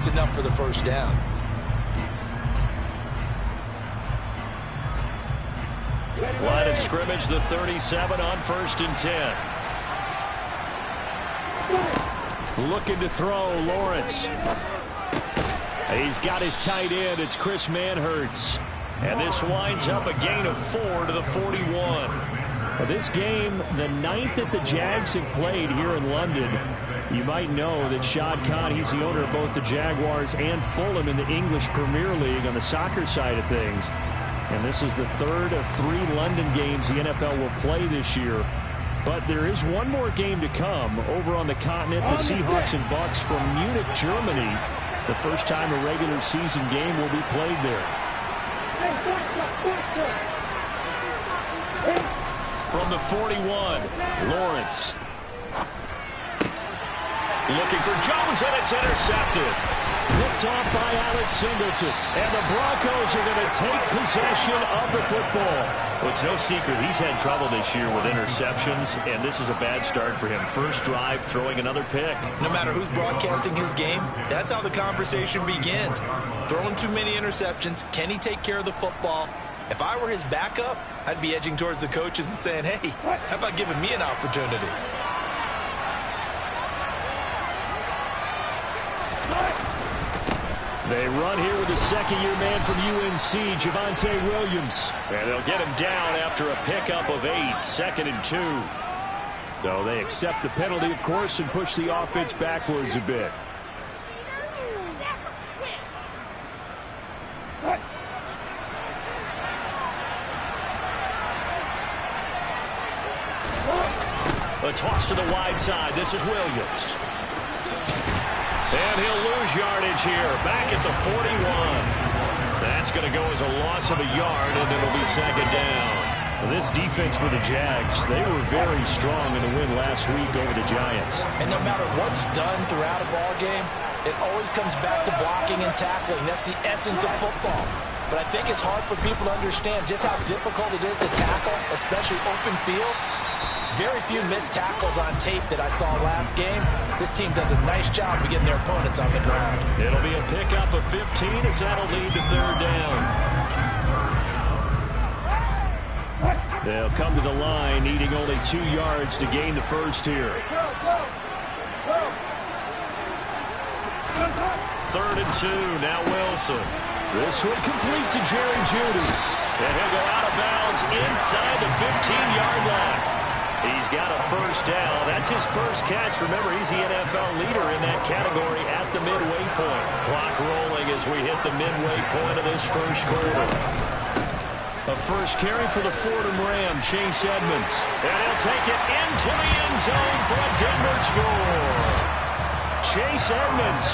it's enough for the first down. Line of scrimmage, the 37 on 1st and 10. Looking to throw, Lawrence. He's got his tight end. It's Chris Manhertz. And this winds up a gain of 4 to the 41. Well, this game, the 9th that the Jags have played here in London. You might know that Shad Khan, he's the owner of both the Jaguars and Fulham in the English Premier League on the soccer side of things. And this is the 3rd of 3 London games the NFL will play this year. But there is one more game to come over on the continent. The Seahawks and Bucks from Munich, Germany. The first time a regular season game will be played there. From the 41, Lawrence. Looking for Jones, and it's intercepted. Picked off by Alex Singleton. And the Broncos are going to take possession of the football. Well, it's no secret he's had trouble this year with interceptions, and this is a bad start for him. First drive, throwing another pick. No matter who's broadcasting his game, that's how the conversation begins. Throwing too many interceptions. Can he take care of the football? If I were his backup, I'd be edging towards the coaches and saying, hey, how about giving me an opportunity? They run here with the second-year man from UNC, Javonte Williams. And they'll get him down after a pickup of 8, 2nd and 2. So they accept the penalty, of course, and push the offense backwards a bit. A toss to the wide side. This is Williams. And he'll lose yardage here. Back at the 41. That's going to go as a loss of a yard, and it'll be 2nd down. Well, this defense for the Jags, they were very strong in the win last week over the Giants. And no matter what's done throughout a ball game, it always comes back to blocking and tackling. That's the essence of football. But I think it's hard for people to understand just how difficult it is to tackle, especially open field. Very few missed tackles on tape that I saw last game. This team does a nice job of getting their opponents on the ground. It'll be a pickup of 15 as that'll lead to 3rd down. They'll come to the line needing only 2 yards to gain the first here. 3rd and 2, now Wilson. This one complete to Jerry Jeudy. And he'll go out of bounds inside the 15-yard line. He's got a first down. That's his first catch. Remember, he's the NFL leader in that category at the midway point. Clock rolling as we hit the midway point of this first quarter. A first carry for the Fordham Ram, Chase Edmonds. And he'll take it into the end zone for a Denver score. Chase Edmonds,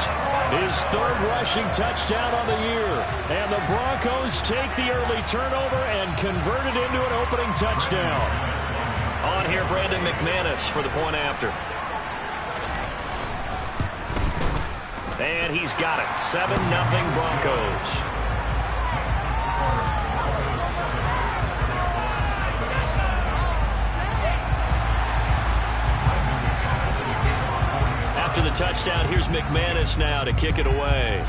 his 3rd rushing touchdown on the year. And the Broncos take the early turnover and convert it into an opening touchdown. On here, Brandon McManus for the point after. And he's got it. 7-0 Broncos. After the touchdown, here's McManus now to kick it away.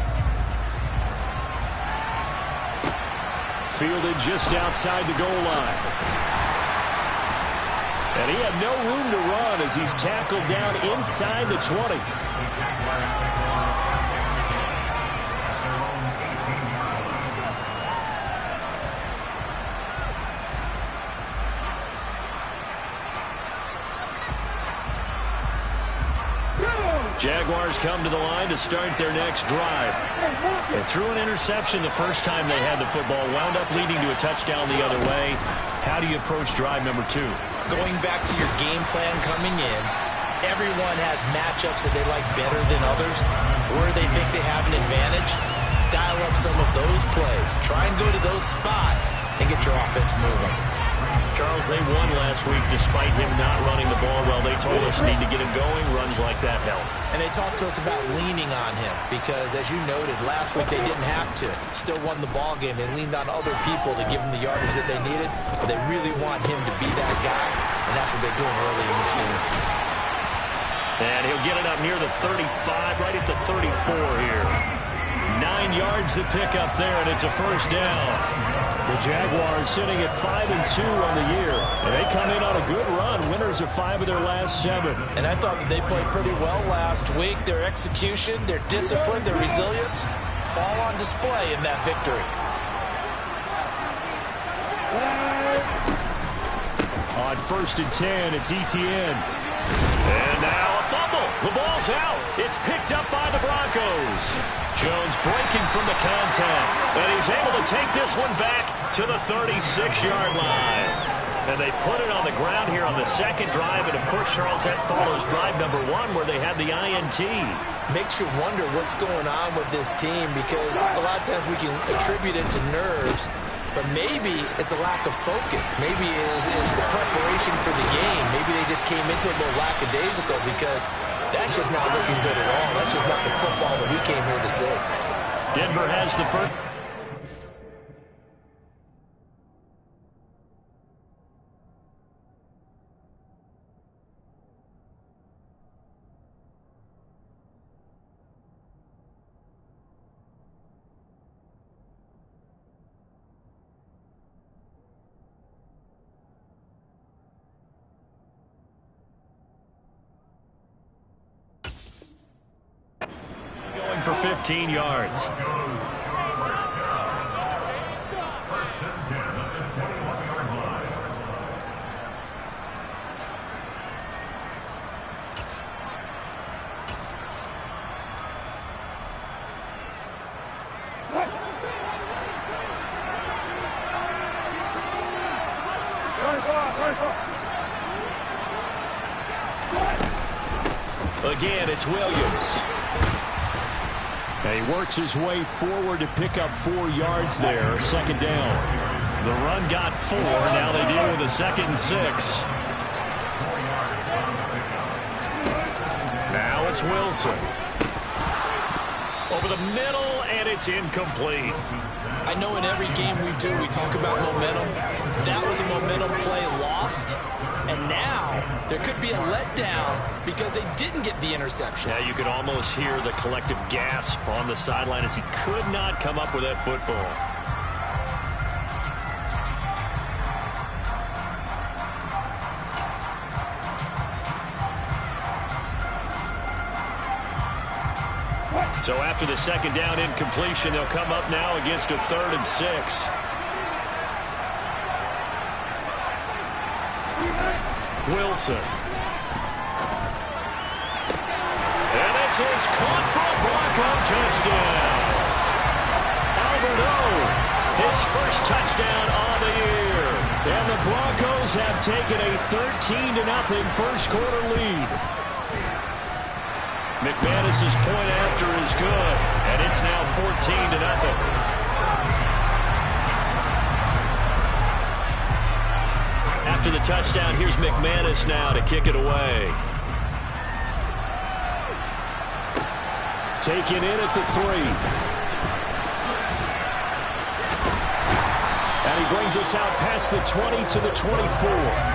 Fielded just outside the goal line. And he had no room to run as he's tackled down inside the 20. Jaguars come to the line to start their next drive. They threw an interception the first time they had the football, wound up leading to a touchdown the other way. How do you approach drive number 2? Going back to your game plan coming in, everyone has matchups that they like better than others, where they think they have an advantage. Dial up some of those plays. Try and go to those spots and get your offense moving. Charles, they won last week despite him not running the ball well. They told us need to get him going. Runs like that help. And they talked to us about leaning on him because, as you noted, last week they didn't have to. Still won the ball game. They leaned on other people to give them the yardage that they needed. But they really want him to be that guy, and that's what they're doing early in this game. And he'll get it up near the 35, right at the 34 here. finds the pickup there, and it's a first down. The Jaguars sitting at 5-2 on the year. And they come in on a good run. Winners of 5 of their last 7. And I thought that they played pretty well last week. Their execution, their discipline, their resilience, all on display in that victory. On 1st and 10, it's Etienne. And now a fumble. The ball's out. It's picked up by the Broncos. Jones breaking from the contact. And he's able to take this one back to the 36-yard line. And they put it on the ground here on the second drive. And, of course, Charles, that follows drive number 1 where they had the INT. Makes you wonder what's going on with this team because a lot of times we can attribute it to nerves. But maybe it's a lack of focus. Maybe it's the preparation for the game. Maybe they just came into it a little lackadaisical because that's just not looking good at all. That's just not the football that we came here to see. Denver has the first. For 15 yards. Again, it's Williams. He works his way forward to pick up 4 yards there. Second down. The run got 4. Now they deal with a 2nd and 6. Now it's Wilson. Over the middle, and it's incomplete. I know in every game we do, we talk about momentum. That was a momentum play lost. And now there could be a letdown because they didn't get the interception. Yeah, you could almost hear the collective gasp on the sideline as he could not come up with that football. So after the second down incompletion, they'll come up now against a 3rd and 6. Wilson. And this is caught for a Bronco touchdown. Albert O, his first touchdown on the year. And the Broncos have taken a 13-0 first quarter lead. McManus's point after is good, and it's now 14-0. After the touchdown, here's McManus now to kick it away. Taken in at the 3. And he brings us out past the 20 to the 24.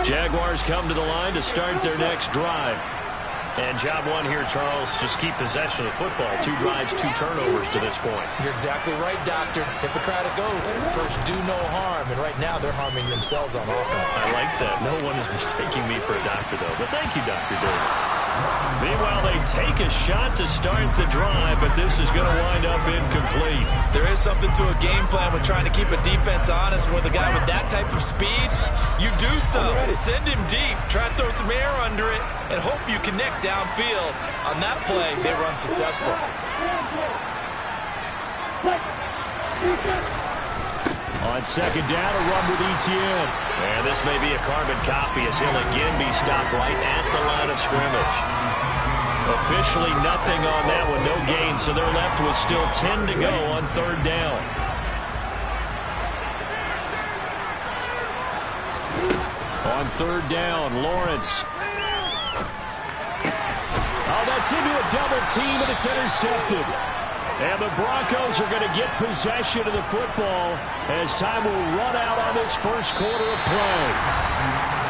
Jaguars come to the line to start their next drive. And job 1 here, Charles, just keep possession of football. 2 drives, 2 turnovers to this point. You're exactly right, Doctor. Hippocratic oath. First, do no harm. And right now, they're harming themselves on offense. I like that. No one is mistaking me for a doctor, though. But thank you, Dr. Davis. Meanwhile, they take a shot to start the drive, but this is going to wind up incomplete. There is something to a game plan with trying to keep a defense honest. With a guy with that type of speed, you do so. Send him deep. Try to throw some air under it and hope you connect downfield. On that play, they were unsuccessful. On second down, a run with Etienne. And this may be a carbon copy as he'll again be stopped right at the line of scrimmage. Officially nothing on that one, no gain, so they're left with still 10 to go on third down. On third down, Lawrence. Gets into a double team, and it's intercepted. And the Broncos are going to get possession of the football as time will run out on this first quarter of play.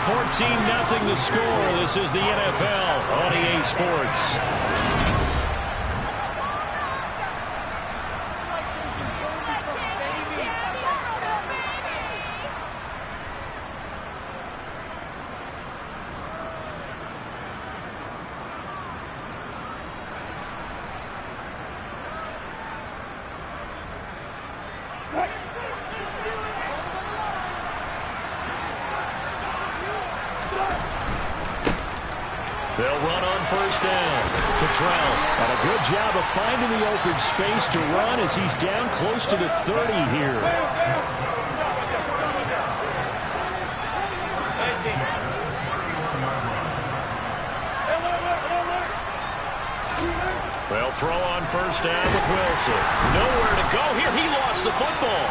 14-0 the score. This is the NFL on EA Sports. They'll run on first down. Cottrell got a good job of finding the open space to run as he's down close to the 30 here. They'll throw on first down with Wilson. Nowhere to go here. He lost the football.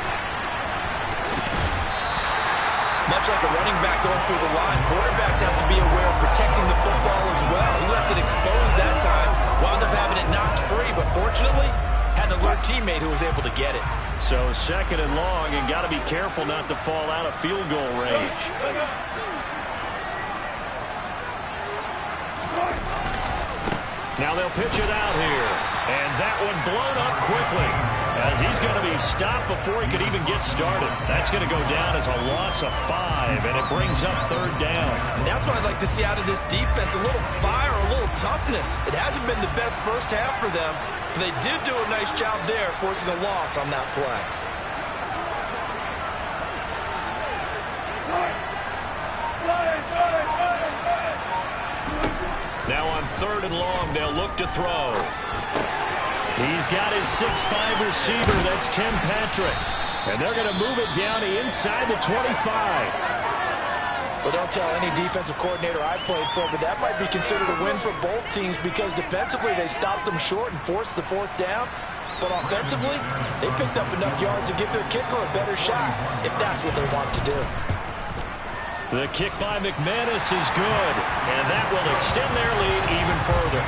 Much like a running back going through the line, quarterbacks have to be aware of protecting the football as well. He left it exposed that time, wound up having it knocked free, but fortunately, had an alert teammate who was able to get it. So second and long, and got to be careful not to fall out of field goal range. Now they'll pitch it out here, and that one blown up quickly, as he's going to be stopped before he could even get started. That's going to go down as a loss of 5, and it brings up third down. And that's what I'd like to see out of this defense, a little fire, a little toughness. It hasn't been the best first half for them, but they did do a nice job there, forcing a loss on that play. Now on third and long, they'll look to throw. He's got his 6'5" receiver. That's Tim Patrick. And they're going to move it down to inside the 25. Well, don't tell any defensive coordinator I played for, but that might be considered a win for both teams because defensively they stopped them short and forced the fourth down. But offensively, they picked up enough yards to give their kicker a better shot, if that's what they want to do. The kick by McManus is good, and that will extend their lead even further.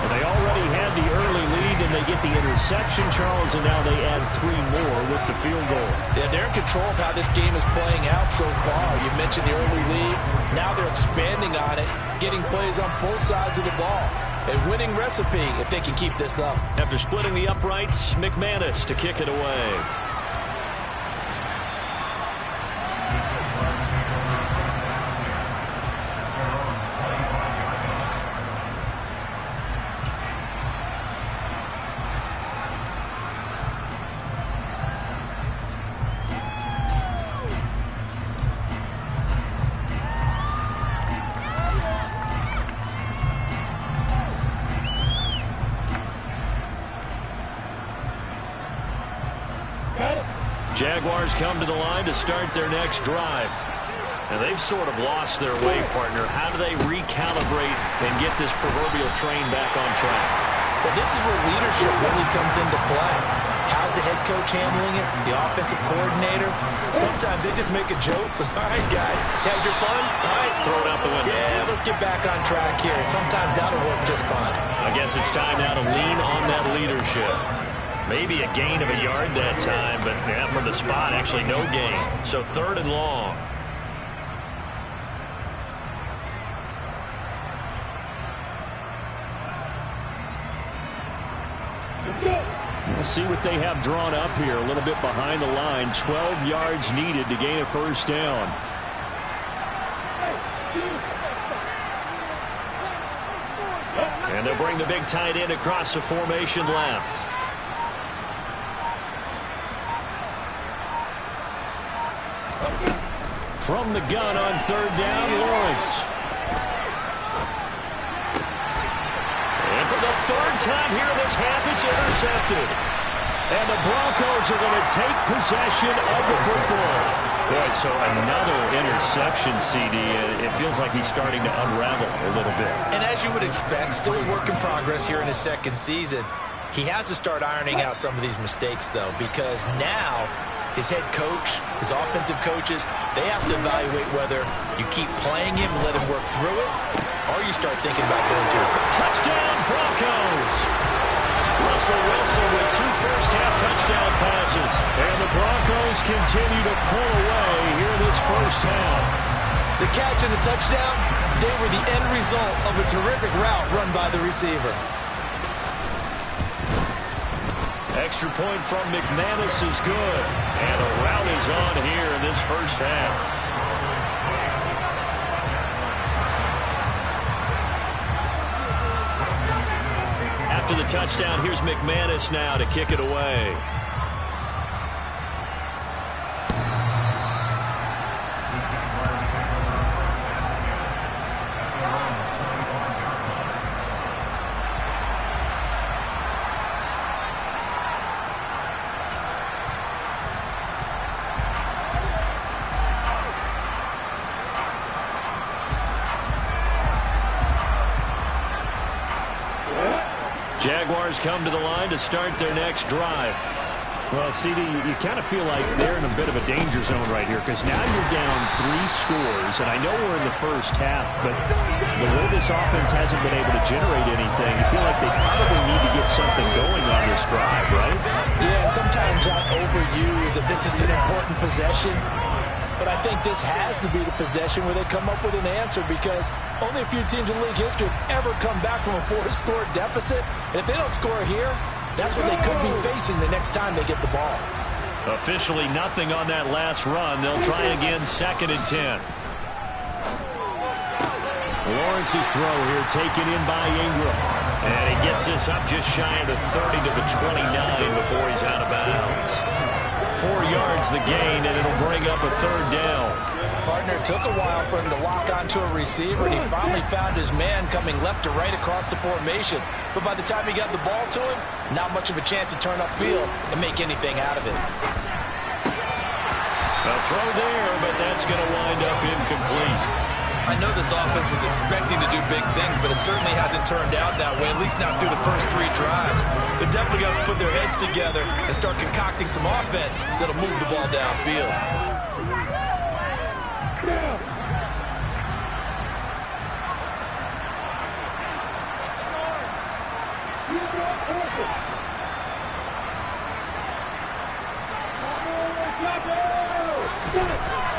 And they already had the early lead, and they get the interception, Charles, and now they add 3 more with the field goal. Yeah, they're in control of how this game is playing out so far. You mentioned the early lead. Now they're expanding on it, getting plays on both sides of the ball. A winning recipe if they can keep this up. After splitting the uprights, McManus to kick it away. Jaguars come to the line to start their next drive. And they've sort of lost their way, partner. How do they recalibrate and get this proverbial train back on track? Well, this is where leadership really comes into play. How's the head coach handling it? The offensive coordinator? Sometimes they just make a joke. All right, guys, had your fun? All right. Throw it out the window. Yeah, let's get back on track here. And sometimes that'll work just fine. I guess it's time now to lean on that leadership. Maybe a gain of a yard that time, but yeah, from the spot, actually no gain. So third and long. We'll see what they have drawn up here. A little bit behind the line. 12 yards needed to gain a first down. And they'll bring the big tight end across the formation left. From the gun on third down, Lawrence. And for the third time here in this half, it's intercepted. And the Broncos are going to take possession of the football. Boy, so another interception, CD. It feels like he's starting to unravel a little bit. And as you would expect, still a work in progress here in his second season. He has to start ironing out some of these mistakes, though, because now his head coach, his offensive coaches, they have to evaluate whether you keep playing him and let him work through it, or you start thinking about going to it. Touchdown, Broncos! Russell Wilson with 2 first-half touchdown passes. And the Broncos continue to pull away here in this first half. The catch and the touchdown, they were the end result of a terrific route run by the receiver. Extra point from McManus is good. And a rout is on here in this first half. After the touchdown, here's McManus now to kick it away. Jaguars come to the line to start their next drive. Well, CD, you kind of feel like they're in a bit of a danger zone right here because now you're down 3 scores, and I know we're in the first half, but the way this offense hasn't been able to generate anything, you feel like they probably need to get something going on this drive, right? Yeah, and sometimes I overuse that this is an important possession. But I think this has to be the possession where they come up with an answer because only a few teams in league history have ever come back from a 4-score deficit. And if they don't score here, that's what they could be facing the next time they get the ball. Officially nothing on that last run. They'll try again, 2nd and 10. Lawrence's throw here taken in by Ingram. And he gets this up just shy of the 30 to the 29 before he's out of bounds. 4 yards the gain, and it'll bring up a 3rd down. Partner, took a while for him to lock onto a receiver, and he finally found his man coming left to right across the formation. But by the time he got the ball to him, not much of a chance to turn upfield and make anything out of it. A throw there, but that's going to wind up incomplete. I know this offense was expecting to do big things, but it certainly hasn't turned out that way, at least not through the first 3 drives. They're definitely going to put their heads together and start concocting some offense that'll move the ball downfield.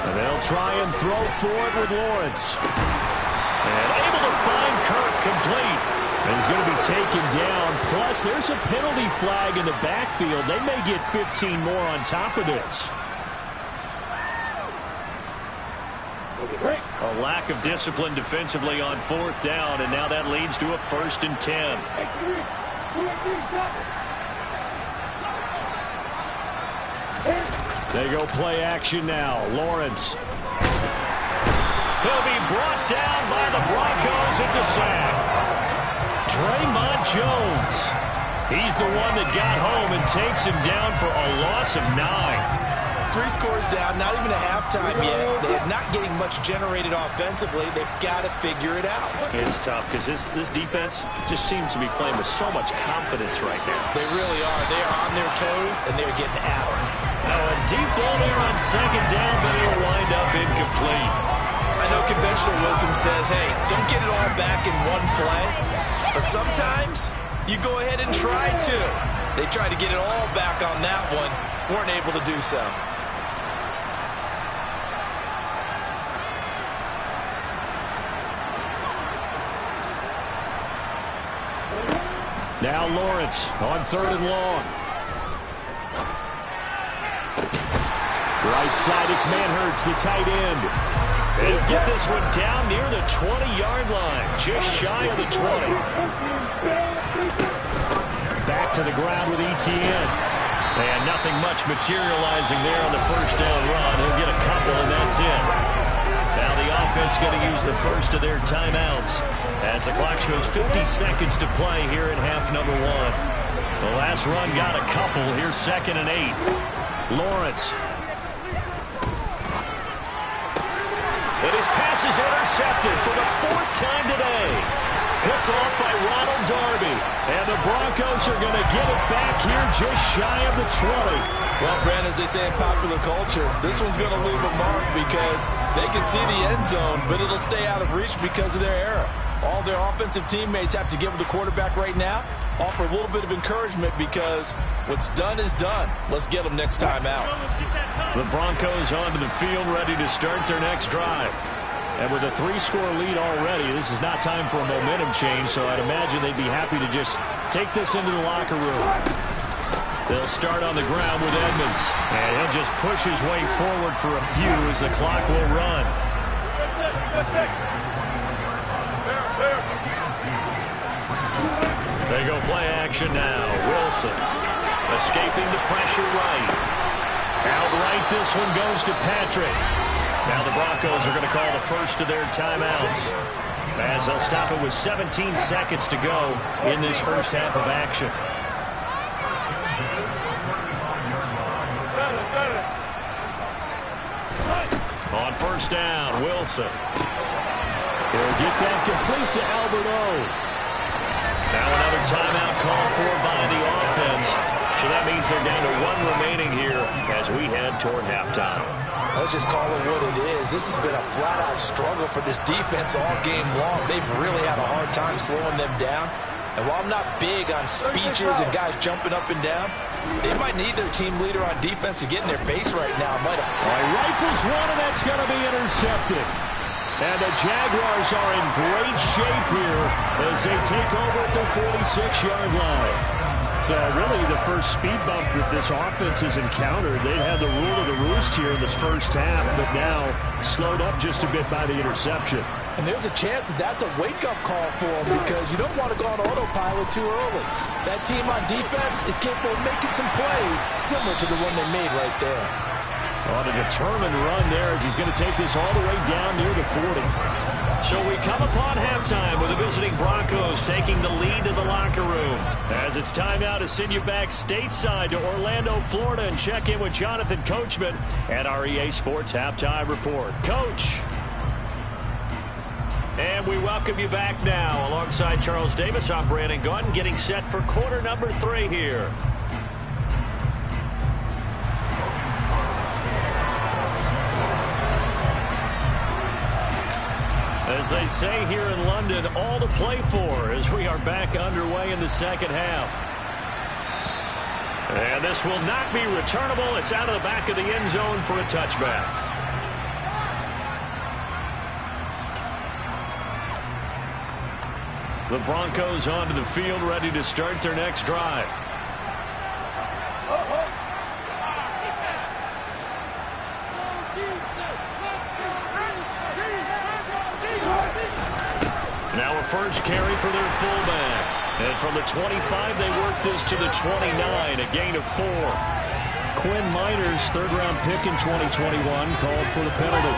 And they'll try and throw for it with Lawrence. And able to find Kirk complete. And he's going to be taken down. Plus, there's a penalty flag in the backfield. They may get 15 more on top of this. A lack of discipline defensively on 4th down, and now that leads to a 1st and 10. They go play action now. Lawrence. He'll be brought down by the Broncos. It's a sack. Draymond Jones. He's the one that got home and takes him down for a loss of 9. 3 scores down, not even a halftime yet. They're not getting much generated offensively. They've got to figure it out. It's tough because this defense just seems to be playing with so much confidence right now. They really are. They are on their toes, and they're getting at them. Now a deep ball there on 2nd down, but it'll wind up incomplete. I know conventional wisdom says, hey, don't get it all back in one play. But sometimes you go ahead and try to. They tried to get it all back on that one. Weren't able to do so. Now Lawrence on 3rd and long. Right side, it's Manhertz, the tight end. He'll get this one down near the 20-yard line, just shy of the 20. Back to the ground with Etienne. And nothing much materializing there on the 1st down run. He'll get a couple, and that's it. Now the offense going to use the first of their timeouts as the clock shows 50 seconds to play here in half number 1. The last run got a couple. Here's 2nd and 8. Lawrence. And his pass is intercepted for the 4th time today. Picked off by Ronald Darby. And the Broncos are going to get it back here just shy of the 20. Well, Brandon, as they say in popular culture, this one's going to leave a mark because they can see the end zone, but it'll stay out of reach because of their error. All their offensive teammates have to give the quarterback right now, offer a little bit of encouragement because what's done is done. Let's get them next time out. The Broncos onto the field, ready to start their next drive. And with a 3-score lead already, this is not time for a momentum change, so I'd imagine they'd be happy to just take this into the locker room. They'll start on the ground with Edmonds. And he'll just push his way forward for a few as the clock will run. They go play action now. Wilson escaping the pressure right. Outright, this one goes to Patrick. Now the Broncos are going to call the first of their timeouts, as they'll stop it with 17 seconds to go in this first half of action. On first down, Wilson. He'll get that complete to Albert O. Now another timeout called for by the offense. So that means they're down to 1 remaining here as we head toward halftime. Let's just call it what it is. This has been a flat-out struggle for this defense all game long. They've really had a hard time slowing them down. And while I'm not big on speeches and guys jumping up and down, they might need their team leader on defense to get in their face right now. Rifles one, and that's going to be intercepted. And the Jaguars are in great shape here as they take over at the 46-yard line. So really the first speed bump that this offense has encountered. They've had the rule of the roost here in this first half, but now slowed up just a bit by the interception. And there's a chance that that's a wake-up call for them because you don't want to go on autopilot too early. That team on defense is capable of making some plays similar to the one they made right there. On a determined run there as he's going to take this all the way down near the 40. So we come upon halftime with the visiting Broncos taking the lead to the locker room. As it's time now to send you back stateside to Orlando, Florida, and check in with Jonathan Coachman at our EA Sports Halftime Report. Coach. And we welcome you back now. Alongside Charles Davis, I'm Brandon Gaudin, getting set for quarter number 3 here. As they say here in London, all to play for as we are back underway in the second half. And this will not be returnable. It's out of the back of the end zone for a touchback. The Broncos onto the field, ready to start their next drive. Now a first carry for their fullback. And from the 25, they work this to the 29, a gain of 4. Quinn Miners, third-round pick in 2021, called for the penalty.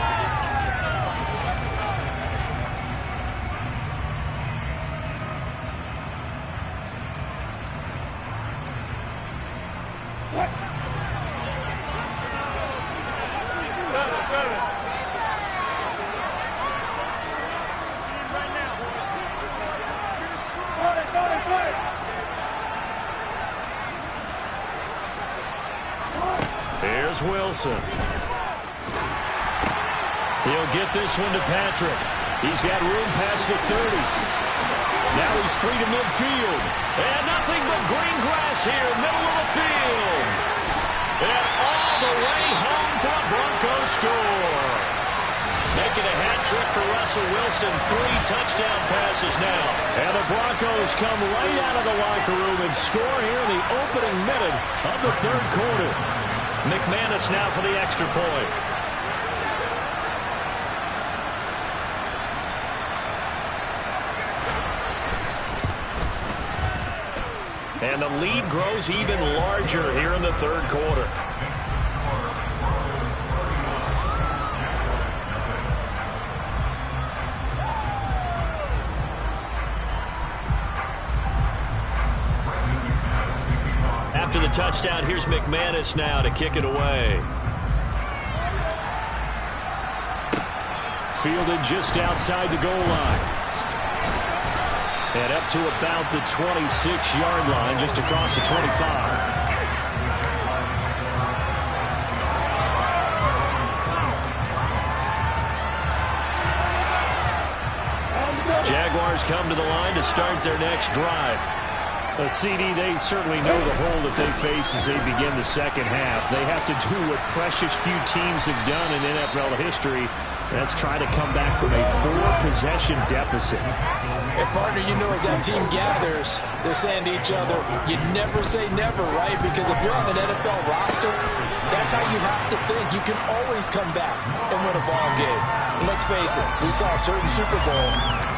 Here's Wilson. He'll get this one to Patrick. He's got room past the 30. Now he's free to midfield. And nothing but green grass here, middle of the field. And all the way home for a Broncos score. Making a hat trick for Russell Wilson. 3 touchdown passes now. And the Broncos come right out of the locker room and score here in the opening minute of the third quarter. McManus now for the extra point. And the lead grows even larger here in the third quarter. After the touchdown, here's McManus now to kick it away. Fielded just outside the goal line. And up to about the 26-yard line, just across the 25. Jaguars come to the line to start their next drive. CD, they certainly know the hole that they face as they begin the second half. They have to do what precious few teams have done in NFL history. That's try to come back from a 4-possession deficit. And, partner, you know, as that team gathers, they're saying to each other, you never say never, right? Because if you're on an NFL roster, that's how you have to think. You can always come back and win a ball game. And let's face it, we saw a certain Super Bowl,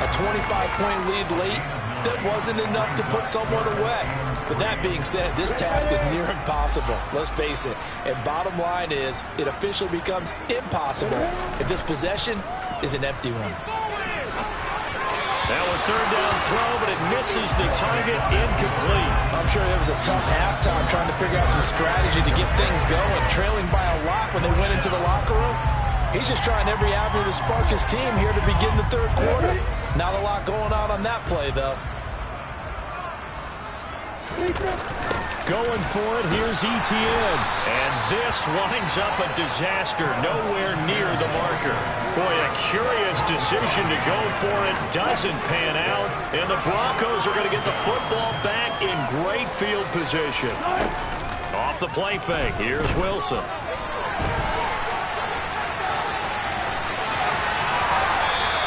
a 25-point lead late, that wasn't enough to put someone away. But that being said, this task is near impossible. Let's face it. And bottom line is, it officially becomes impossible if this possession is an empty one. Now a third down throw, but it misses the target, incomplete. I'm sure it was a tough halftime trying to figure out some strategy to get things going, trailing by a lot when they went into the locker room. He's just trying every avenue to spark his team here to begin the third quarter. Not a lot going on that play, though. Going for it, here's Etienne. And this winds up a disaster, nowhere near the marker. Boy, a curious decision to go for it. Doesn't pan out. And the Broncos are going to get the football back in great field position. Off the play fake, here's Wilson.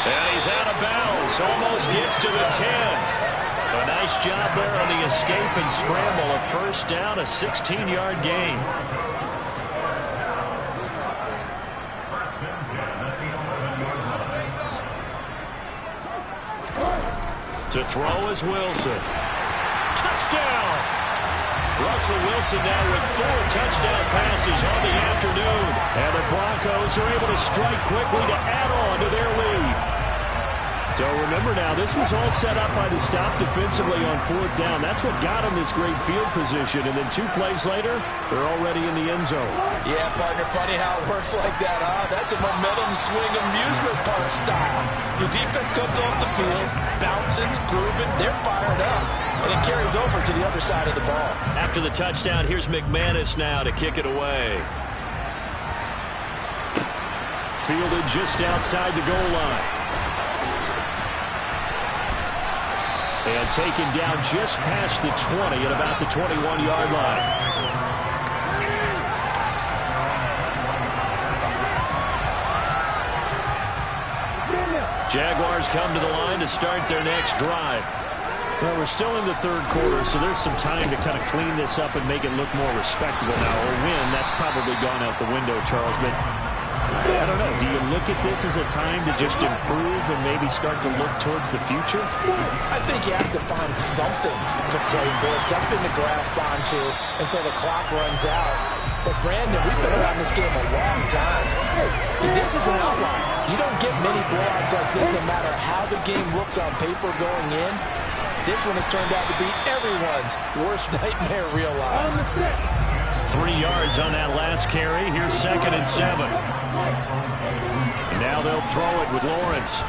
And he's out of bounds, almost gets to the 10. A nice job there on the escape and scramble. A first down, a 16-yard gain. To throw is Wilson. Touchdown! Russell Wilson now with 4 touchdown passes on the afternoon. And the Broncos are able to strike quickly to add on to their lead. So remember now, this was all set up by the stop defensively on 4th down. That's what got them this great field position. And then 2 plays later, they're already in the end zone. Yeah, partner, funny how it works like that, huh? That's a momentum swing amusement park style. Your defense comes off the field, bouncing, grooving, they're fired up. And it carries over to the other side of the ball. After the touchdown, here's McManus now to kick it away. Fielded just outside the goal line. And taken down just past the 20 at about the 21-yard line. Jaguars come to the line to start their next drive. Well, we're still in the third quarter, so there's some time to kind of clean this up and make it look more respectable now. Or win, that's probably gone out the window, Charles. But I don't know. Do you look at this as a time to just improve and maybe start to look towards the future? I think you have to find something to play for, something to grasp onto until the clock runs out. But, Brandon, we've been around this game a long time. This is an outlier. You don't get many blowouts like this no matter how the game looks on paper going in. This one has turned out to be everyone's worst nightmare realized. 3 yards on that last carry. Here's 2nd and 7. Now they'll throw it with Lawrence.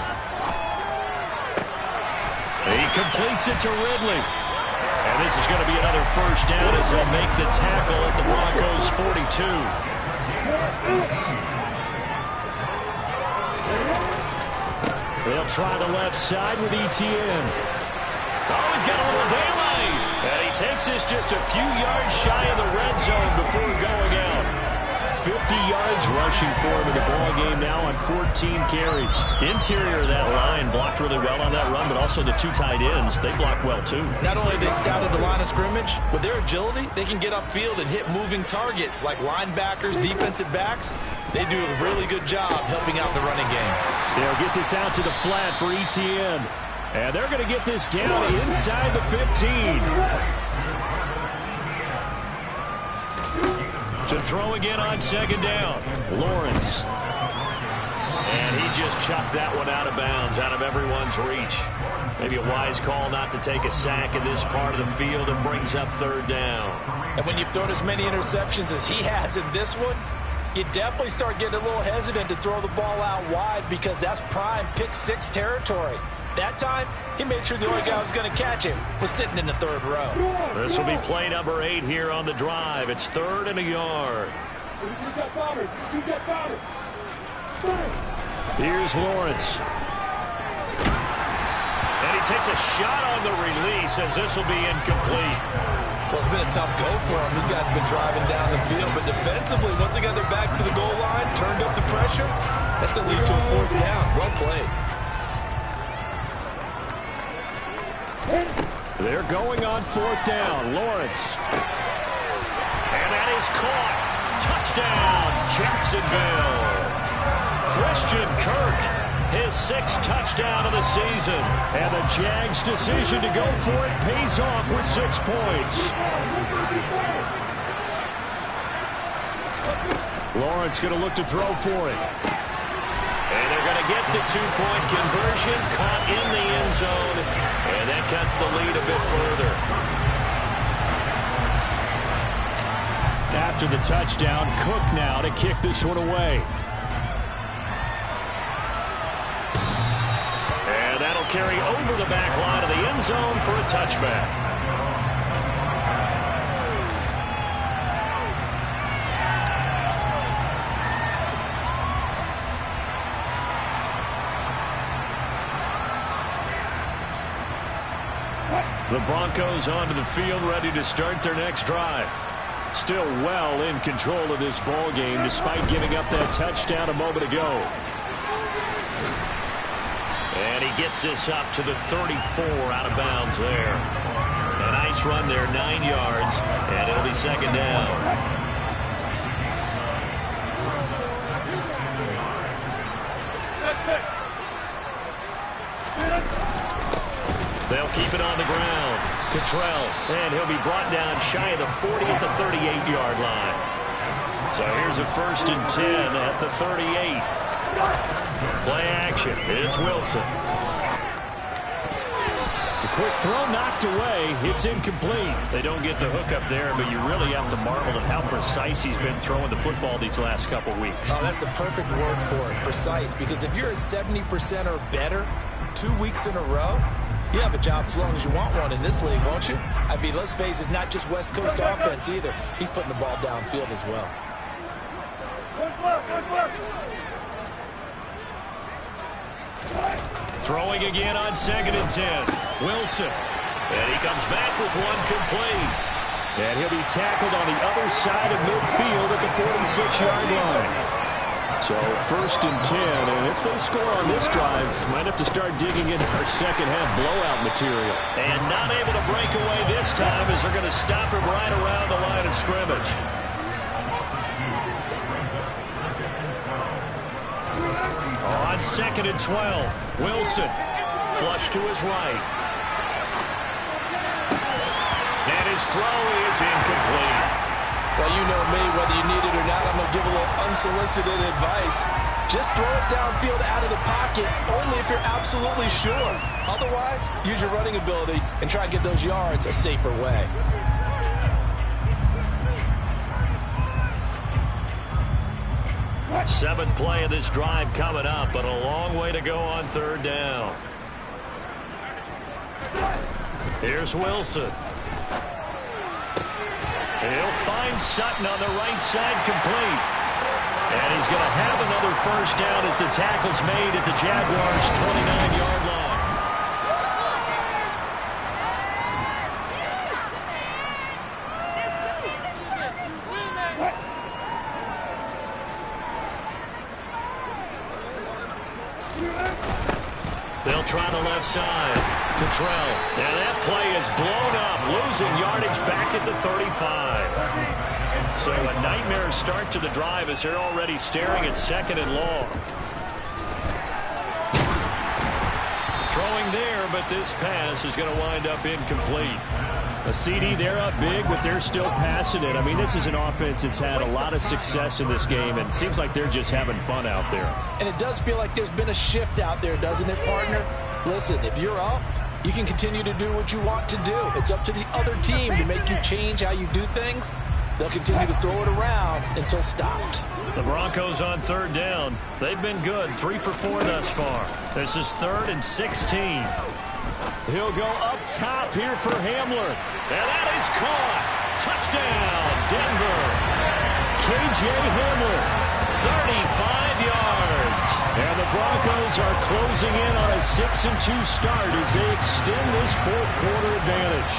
He completes it to Ridley. And this is going to be another first down as they'll make the tackle at the Broncos' 42. They'll try the left side with Etienne. Oh, he's got a little daylight. And he takes this just a few yards shy of the red zone before going out. 50 yards rushing for him in the ball game now on 14 carries. Interior of that line blocked really well on that run, but also the 2 tight ends, they blocked well too. Not only have they scouted the line of scrimmage, with their agility, they can get upfield and hit moving targets like linebackers, defensive backs. They do a really good job helping out the running game. They'll get this out to the flat for Etienne. And they're going to get this down inside the 15. To throw again on 2nd down. Lawrence. And he just chucked that one out of bounds, out of everyone's reach. Maybe a wise call not to take a sack in this part of the field and brings up 3rd down. And when you've thrown as many interceptions as he has in this one, you definitely start getting a little hesitant to throw the ball out wide because that's prime pick 6 territory. That time, he made sure the only guy who was going to catch him was sitting in the 3rd row. This will be play number 8 here on the drive. It's 3rd and a yard. Here's Lawrence. And he takes a shot on the release as this will be incomplete. Well, it's been a tough go for them. These guys have been driving down the field, but defensively, once they got their backs to the goal line, turned up the pressure, that's going to lead to a fourth down. Well played. They're going on fourth down. Lawrence. And that is caught. Touchdown, Jacksonville. Christian Kirk, his 6th touchdown of the season. And the Jags' decision to go for it pays off with 6 points. Lawrence going to look to throw for it. And they're going to get the 2-point conversion, caught in the end zone, and that cuts the lead a bit further. After the touchdown, Cook now to kick this one away. And that'll carry over the back line of the end zone for a touchback. The Broncos onto the field, ready to start their next drive. Still well in control of this ball game, despite giving up that touchdown a moment ago. And he gets this up to the 34, out of bounds there. A nice run there, 9 yards, and it'll be second down. They'll keep it on the ground. Cottrell, and he'll be brought down shy of the 40 at the 38-yard line. So here's a 1st and 10 at the 38. Play action. It's Wilson. The quick throw knocked away. It's incomplete. They don't get the hook up there, but you really have to marvel at how precise he's been throwing the football these last couple weeks. Oh, that's the perfect word for it, precise, because if you're at 70% or better 2 weeks in a row, you have a job as long as you want one in this league, won't you? I mean, let's face it, it's not just West Coast offense either. He's putting the ball downfield as well. Throwing again on 2nd and 10. Wilson. And he comes back with one complete. And he'll be tackled on the other side of midfield at the 46-yard line. So 1st and 10, and if they score on this drive, might have to start digging into our second half blowout material. And not able to break away this time as they're going to stop him right around the line of scrimmage. On 2nd and 12, Wilson flush to his right. And his throw is incomplete. Well, you know me, whether you need it or not, I'm going to give a little unsolicited advice. Just throw it downfield out of the pocket, only if you're absolutely sure. Otherwise, use your running ability and try to get those yards a safer way. Seventh play of this drive coming up, but a long way to go on 3rd down. Here's Wilson. He'll find Sutton on the right side, complete. And he's going to have another 1st down as the tackle's made at the Jaguars' 29-yard line. They'll try the left side. Cottrell. And that play is blown up, losing yardage back at the 35. So a nightmare start to the drive as they're already staring at 2nd and long. Throwing there, but this pass is going to wind up incomplete. A CD, they're up big, but they're still passing it. I mean, this is an offense that's had a lot of success in this game, and it seems like they're just having fun out there. And it does feel like there's been a shift out there, doesn't it, partner? Listen, if you're up, you can continue to do what you want to do. It's up to the other team to make you change how you do things. They'll continue to throw it around until stopped. The Broncos on 3rd down. They've been good, 3 for 4 thus far. This is 3rd and 16. He'll go up top here for Hamler. And that is caught. Touchdown, Denver. K.J. Hamler. 35 yards. And the Broncos are closing in on a 6-2 start as they extend this fourth quarter advantage.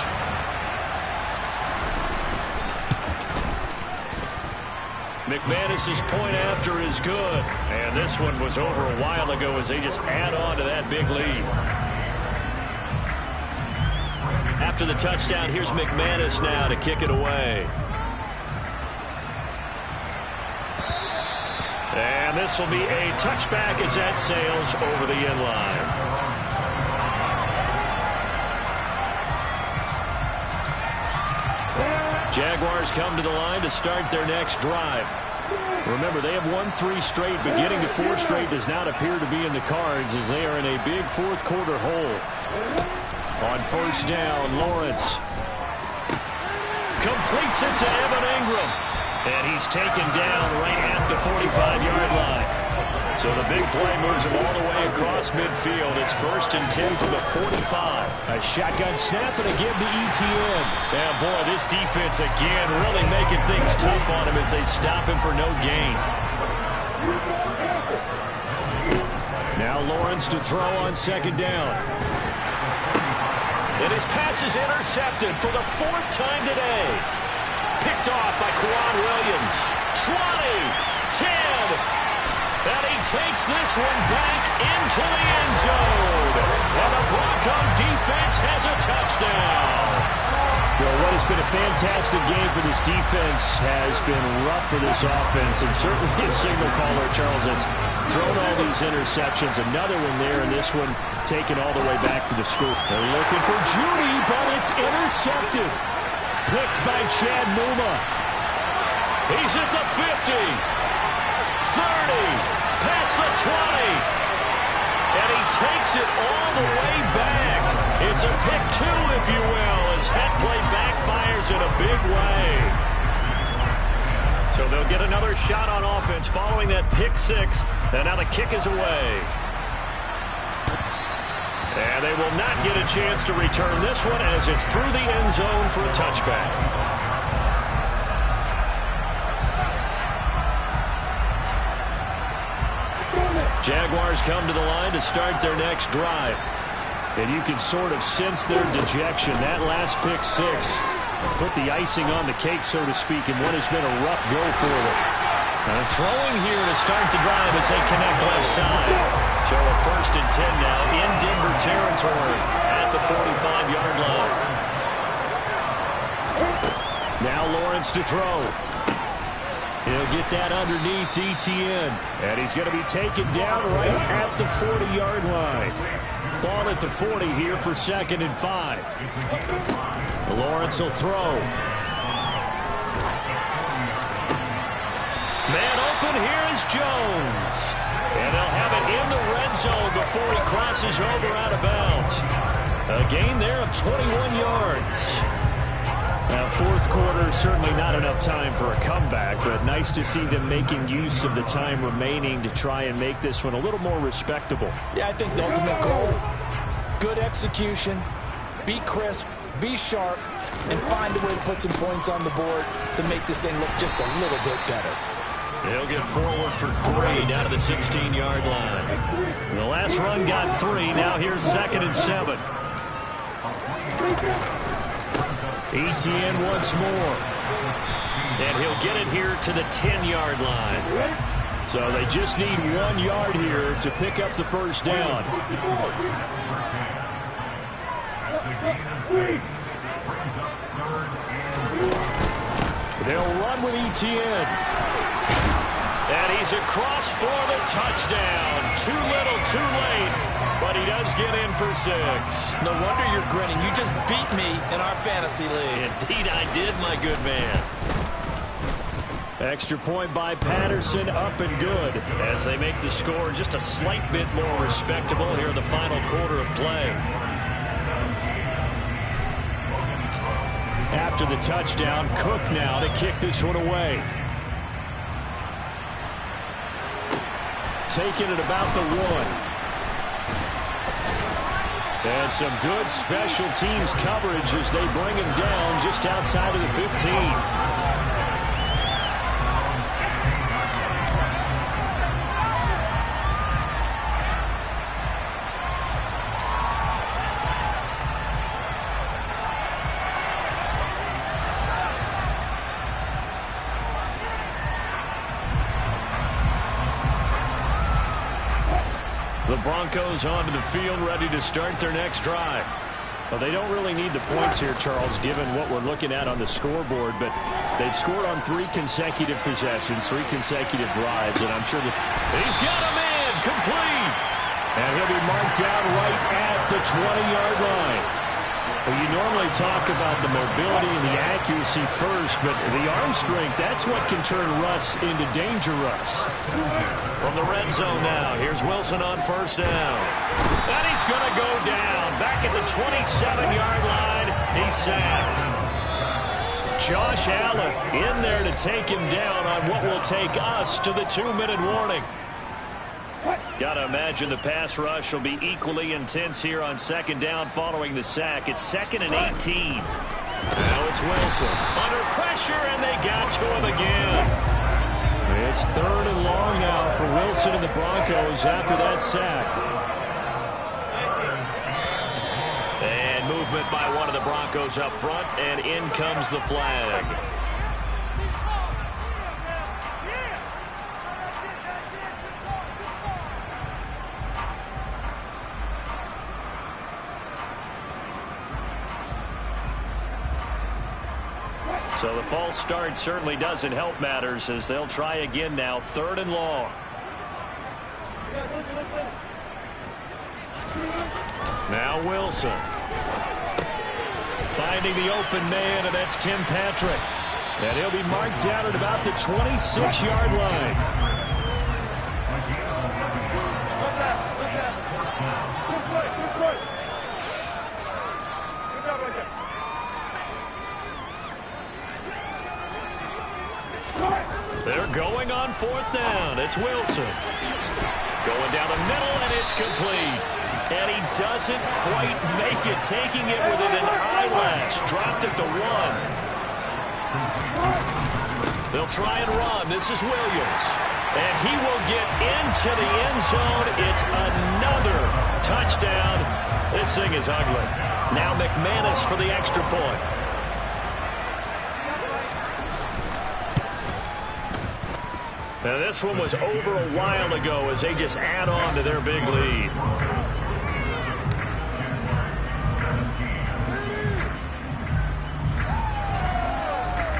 McManus's point after is good. And this one was over a while ago as they just add on to that big lead. After the touchdown, here's McManus now to kick it away. And this will be a touchback as that sails over the end line. Jaguars come to the line to start their next drive. Remember, they have won 3 straight, but getting to 4 straight does not appear to be in the cards as they are in a big fourth quarter hole. On first down, Lawrence completes it to Evan Ingram. And he's taken down right at the 45-yard line. So the big play moves him all the way across midfield. It's 1st and 10 from the 45. A shotgun snap and again to Etienne. Yeah, boy, this defense again really making things tough on him as they stop him for no gain. Now Lawrence to throw on second down. And his pass is intercepted for the 4th time today. Picked off by Kwan Williams. 20, 10, and he takes this one back into the end zone. And the Bronco defense has a touchdown. Well, what has been a fantastic game for this defense has been rough for this offense, and certainly a signal caller, Charles, that's thrown all these interceptions. Another one there, and this one taken all the way back for the scoop. They're looking for Judy, but it's intercepted. Picked by Chad Muma. He's at the 50, 30, past the 20, and he takes it all the way back. It's a pick 2, if you will, as that play backfires in a big way. So they'll get another shot on offense following that pick 6, and now the kick is away. And they will not get a chance to return this one as it's through the end zone for a touchback. Jaguars come to the line to start their next drive. And you can sort of sense their dejection. That last pick 6 put the icing on the cake, so to speak, in what has been a rough go for them. Throwing here to start the drive as they connect left side. So a 1st and 10 now in Denver territory at the 45-yard line. Now Lawrence to throw. He'll get that underneath Etienne. And he's going to be taken down right at the 40-yard line. Ball at the 40 here for 2nd and 5. Lawrence will throw. Man open, here is Jones. And they'll have it in the red zone before he crosses over out of bounds. A gain there of 21 yards. Now, fourth quarter, certainly not enough time for a comeback, but nice to see them making use of the time remaining to try and make this one a little more respectable. Yeah, I think the ultimate goal, good execution, be crisp, be sharp, and find a way to put some points on the board to make this thing look just a little bit better. They'll get forward for 3 down to the 16-yard line. The last run got 3. Now here's 2nd and 7. Etienne once more. And he'll get it here to the 10-yard line. So they just need 1 yard here to pick up the first down. They'll run with Etienne. And he's across for the touchdown. Too little, too late. But he does get in for 6. No wonder you're grinning. You just beat me in our fantasy league. Indeed I did, my good man. Extra point by Patterson, up and good. As they make the score just a slight bit more respectable here in the final quarter of play. After the touchdown, Cook now to kick this one away. Taking it about the 1. And some good special teams coverage as they bring him down just outside of the 15. Broncos onto the field, ready to start their next drive. Well, they don't really need the points here, Charles, given what we're looking at on the scoreboard, but they've scored on 3 consecutive possessions, 3 consecutive drives, and I'm sure that he's got him in, complete. And he'll be marked down right at the 20-yard line. Well, you normally talk about the mobility and the accuracy first, but the arm strength, that's what can turn Russ into danger Russ. From the red zone now, here's Wilson on first down. And he's going to go down. Back at the 27-yard line, he's sacked. Josh Allen in there to take him down on what will take us to the 2-minute warning. Got to imagine the pass rush will be equally intense here on second down following the sack. It's 2nd and 18. Now it's Wilson under pressure, and they got to him again. It's 3rd and long now for Wilson and the Broncos after that sack. And movement by one of the Broncos up front, and in comes the flag. So the false start certainly doesn't help matters as they'll try again now, 3rd and long. Now Wilson. Finding the open man, and that's Tim Patrick. And he'll be marked down at about the 26-yard line. They're going on 4th down. It's Wilson. Going down the middle, and it's complete. And he doesn't quite make it, taking it within an eyelash. Dropped at the 1. They'll try and run. This is Williams. And he will get into the end zone. It's another touchdown. This thing is ugly. Now McManus for the extra point. Now this one was over a while ago as they just add on to their big lead.